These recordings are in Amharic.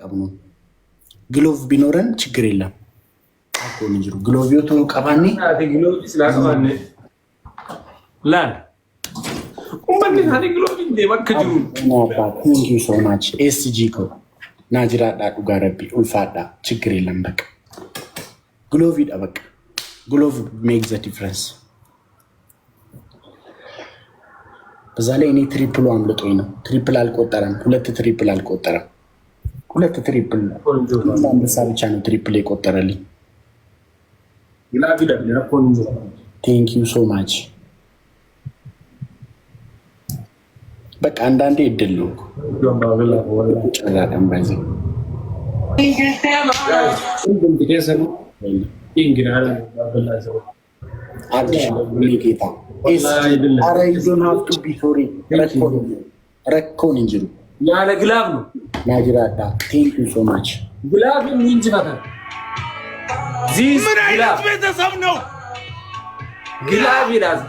ቀብኑ ግሎቭ ቢኖረን ችግር የለም እኮ እንጅሩ ግሎቭ ይወጡ ቀባኒ ግሎቭ ስላቀባኒ ላል ኡመን ታዲ ግሎቭ እንደ ወከጁ ቴንክ ዩ ሶ ማች ኤስጂ ኮ ናጅራ ዳዱ ጋረቢ ኡልፋዳ ችግር የለም በቃ ግሎቭ ይደበቅ ግሎቭ ሜክ ዘ ዲፈረንስ በዛ ላይ እኔ ትሪፕሉ አምልጦኝ ነው ትሪፕል አልቆጠረም ሁለት ትሪፕል አልቆጠረም ሁለት ትሪፕል አንበሳ ብቻ ነው ትሪፕል የቆጠረልኝ ቴንክ ዩ ሶ ማች በቃ አንዳንዴ እድል ነው ጨራዳም ባይዘ ጌታ ረኮን እንጅሩ ያለ ግላብ ነው ናጅራዳ ቴንክ ዩ ሶ ማች ግላብ እንጅራታ ዚስ ግላብ ቤተሰብ ነው ግላብ ይላል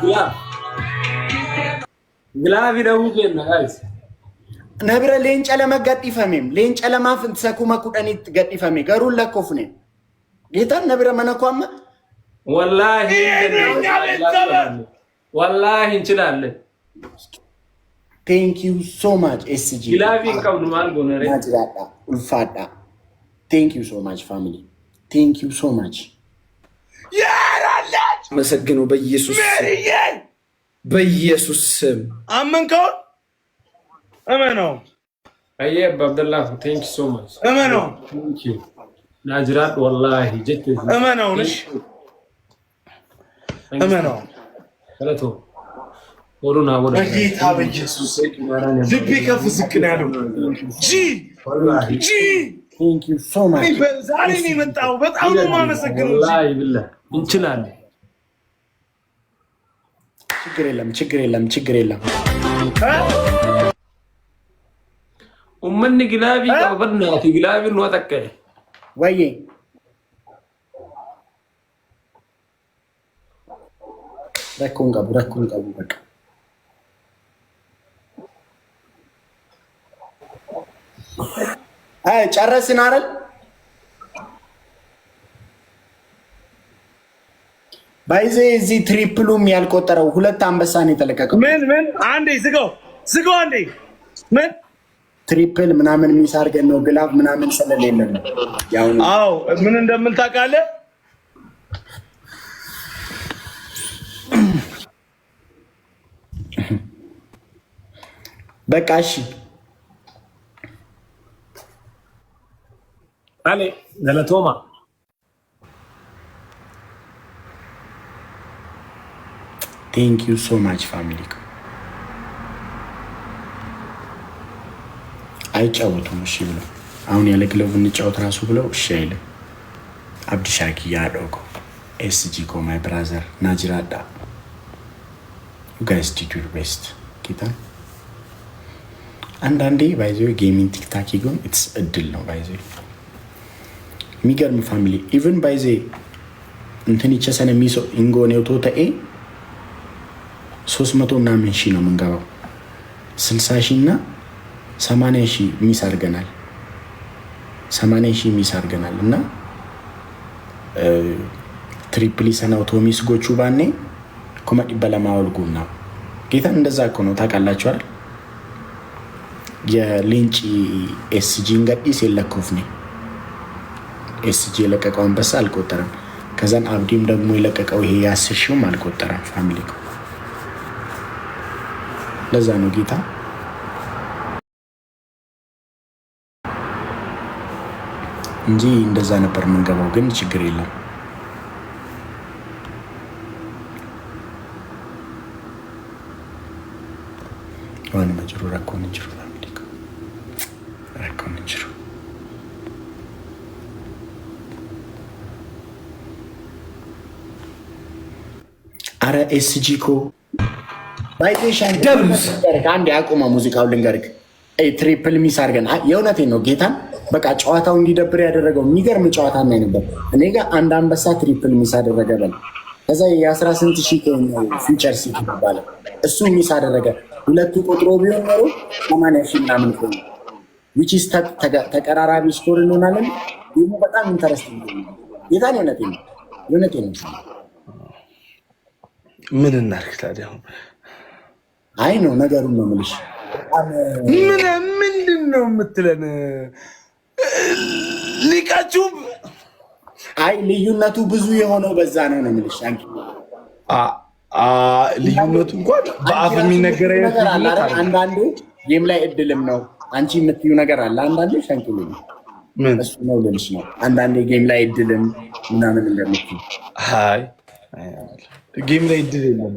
ግላብ ነው ጋይስ ነብረ ሌንጨ ለመገጥፈሜም ሌንጨ ለማፍንት ሰኩመ ኩደኒት ገጥፈሜ ገሩን ለኮፍኔ ጌታ ነብረ መነኳማ ወላሂ እንችላለን ቴንክ ዩ ሶ ማች ኤስጂ ግላብ ይቀውኑ ማልጎ ነው ናጅራዳ ኡልፋዳ ቴንክ ዩ ሶ ማች ፋሚሊ ቴንክ ዩ ሶ ማች ያራላች መሰግኑ በኢየሱስ ስም አመንከው እመነው አየህ አብደላህ ቴንክ ዩ ሶ ማች እመነው ቴንክ ዩ ናጅራት ወላሂ ጀት እመነው ነሽ እመነው ሰለቶ ወሩና ወሩ በጌታ በኢየሱስ ልቤ ከፍ ዝቅ ነው ያለው ጂ ቴንክ ዩ ሶ ማች ዛሬ ነው የመጣው በጣም ነው የማመሰግነው ወላሂ ብለህ እንችላለን ችግር የለም ኡመን ግላቢ ቀበርናቲ ግላቢ ነው ተከ ወይ ረኩን ቀቡ በቃ ጨረስን አይደል ባይዜ እዚህ ትሪፕሉም ያልቆጠረው ሁለት አንበሳ ነው የተለቀቀው ምን አንዴ ዝጋው አንዴ ምን ትሪፕል ምናምን ሚስ አድርገን ነው ግላብ ምናምን ስለሌለ ነው ያው አዎ ምን እንደምን ታውቃለህ በቃ እሺ አለ ገለቶማ ቴንክ ዩ ሶ ማች ፋሚሊ አይጫወቱም እሺ ብለው አሁን ያለ ግሎቭ እንጫወት ራሱ ብለው እሺ አይልም አብዲሻኪ ያዶጎ ኤስጂ ኮ ማይ ብራዘር ናጅራዳ you guys did your best ጌታ አንዳንዴ ባይዘው ጌሚንግ ቲክታክ ይጎን ኢትስ እድል ነው ባይዘው የሚገርም ፋሚሊ ኢቭን ባይዘ እንትን ይቸሰነ ሚሶ ኢንጎኔው ቶታኤ 300 እና ምን ሺህ ነው መንገባው 60 ሺህ እና 80 ሺህ ሚስ አድርገናል 80 ሺህ ሚስ አድርገናል እና ትሪፕሊ ሰናው ቶሚስ ጎቹ ባኔ ኮመዲ በለማወልጉና ጌታ እንደዛ እኮ ነው ታውቃላችሁ አይደል የሊንጪ ኤስጂ እንግዲህ ሲለከፍኔ ኤስጂ የለቀቀው አንበሳ አልቆጠረም ከዛን አብዲም ደግሞ የለቀቀው ይሄ ያስሽው አልቆጠረም ፋሚሊ ለዛ ነው ጌታ እንጂ እንደዛ ነበር መንገባው ግን ችግር የለም ዋን መጅሩ ረኮን እንጅሩ ፋሚሊ ረኮን እንጅሩ አረ ኤስጂ ኮ ባይቴሽን ደብስ አንድ ያቆማ ሙዚቃው ልንገርክ ትሪፕል ሚስ አድርገን የእውነቴን ነው ጌታን በቃ ጨዋታው እንዲደብር ያደረገው የሚገርም ጨዋታ ነው ነበር እኔ ጋር አንድ አንበሳ ትሪፕል ሚስ አደረገ በል ከዛ የ18 ሺህ ፊቸር ሲቲ ይባላል እሱ ሚስ አደረገ ሁለቱ ቁጥሩ ቢሆን ኖሮ 80 ሺህ ምናምን ነው ዊች ኢዝ ተቀራራቢ ስኮር እንሆናለን። ደግሞ በጣም ኢንተረስቲንግ ነው። ጌታን የእውነቴን ነው። ምን እናድርግ ታዲያ? አይ ነው ነገሩን ነው የምልሽ። ምንድን ነው የምትለን? ሊቃችሁ አይ ልዩነቱ ብዙ የሆነው በዛ ነው ነው የምልሽ። ልዩነቱ እንኳን በአፍ የሚነገር አንዳንዱ ጌም ላይ እድልም ነው። አንቺ የምትዩ ነገር አለ አንዳንዴ ሻንኪሉ ነው እሱ ነው ልልሽ ነው። አንዳንዴ ጌም ላይ እድልም ምናምን እንደምትዩ ጌም ላይ እድል የለም።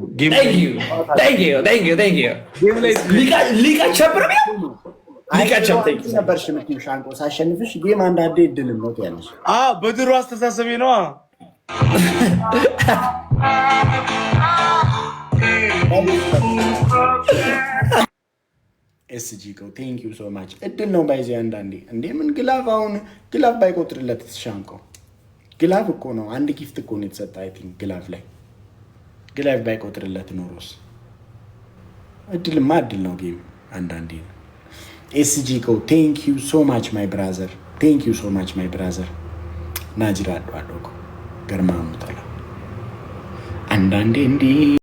ነበርሽ የምትይው ሻንቆ ሳሸንፍሽ ጌም አንዳንዴ እድልም ነው ትያለሽ። በድሮ አስተሳሰቤ ነዋ። ኤስጂ ኮ ቴንክ ዩ ሶ ማች። እድል ነው ባይዚ አንዳንዴ እንዴ ምን ግላፍ አሁን ግላፍ ባይቆጥርለት ሻንቆ ግላፍ እኮ ነው አንድ ጊፍት እኮ ነው የተሰጠ። አይ ቲንክ ግላፍ ላይ ግላፍ ባይቆጥርለት ኖሮስ እድልማ እድል ነው ጌም አንዳንዴ። ኤስጂ ኮ ቴንክ ዩ ሶ ማች ማይ ብራዘር ቴንክ ዩ ሶ ማች ማይ ብራዘር። ናጅራ አዶ ገርማ ሙጣላ አንዳንዴ እንዲህ